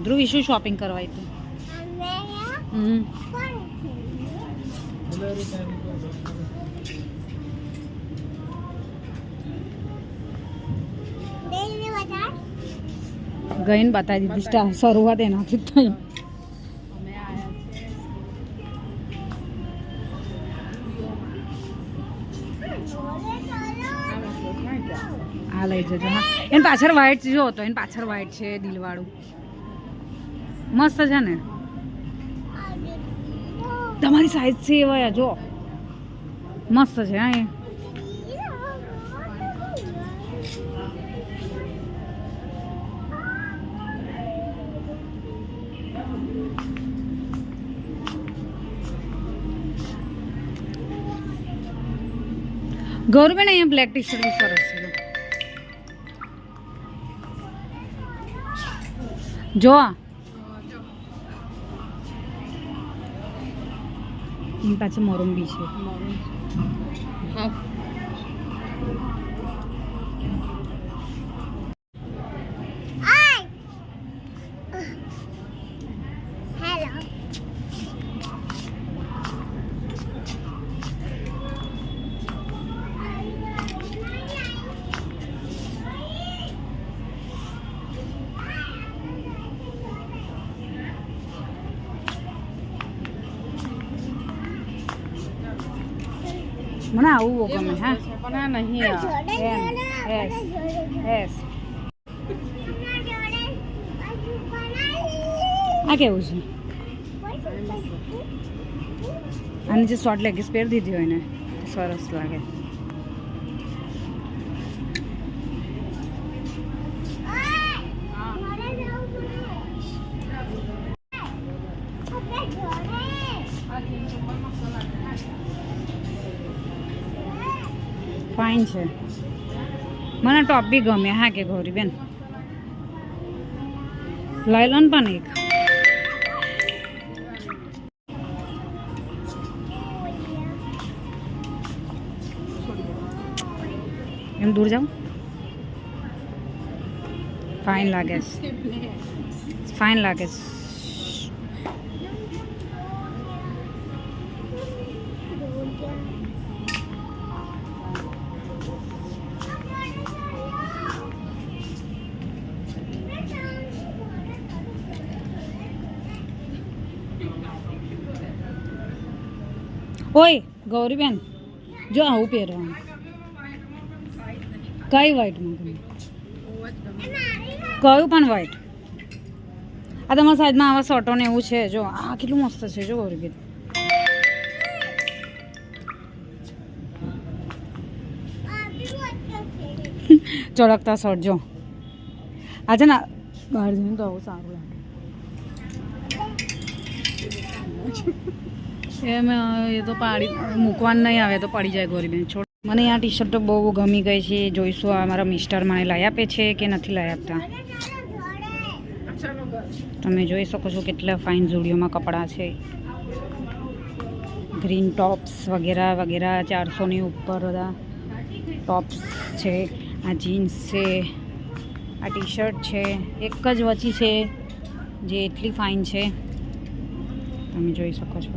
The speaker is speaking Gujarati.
ધ્રુવ શું શોપિંગ કરવા તું? ગઈને બતાવી દીધી શરૂઆત એનાથી થઈ. આ લઈ જજો. હા એની પાછળ વ્હાઈટ જો હતો, એની પાછળ વ્હાઈટ છે દિલવાળું, મસ્ત છે ને. તમારી સાઈઝ છે એવા જો મસ્ત છે. હા એ ગૌરવબેન અહીંયા બ્લેક ટી શર્ટ બી સરસ છે જો. એની પાછળ મોરમ બી છે. મને આવું બહુ ગમે. હા પણ આ નહીં. આ કેવું છે? આની જે શોર્ટ લેગીસ પહેરી દીધી હોય ને સરસ લાગે. ફાઇન છે. મને ટોપ બી ગમે. હા કે ગૌરીબેન લઈ લો ને પણ એક. એમ દૂર જાઉં. ફાઇન લાગે છે. ફાઇન લાગે છે. ઓય ગૌરીબેન જો આવું પહેરવાનું. કઈ વ્હાઈટમાં ગમે? કયું પણ વ્હાઈટ? આ તમારા સાઈડમાં આવા શર્ટો ને એવું છે જો. આ કેટલું મસ્ત છે જો ગૌરીબેન. ચળકતા શર્ટ જો. આ છે ને બહાર જઈને તો આવું સારું લાગે. એમ એ તો પાડી મૂકવાનું નહીં આવે તો પડી જાય ગૌરીબેન. છોડ. મને આ ટી શર્ટ તો બહુ ગમી ગઈ છે. જોઈશું આ મારા મિસ્ટર મને લઈ આપે છે કે નથી લઈ આપતા. તમે જોઈ શકો છો કેટલા ફાઇન ઝુડિયોમાં કપડાં છે. ગ્રીન ટોપ્સ વગેરે વગેરે 400ની ઉપર બધા ટોપ્સ છે. આ જીન્સ છે, આ ટી શર્ટ છે. એક જ વચ્ચી છે જે એટલી ફાઇન છે તમે જોઈ શકો છો.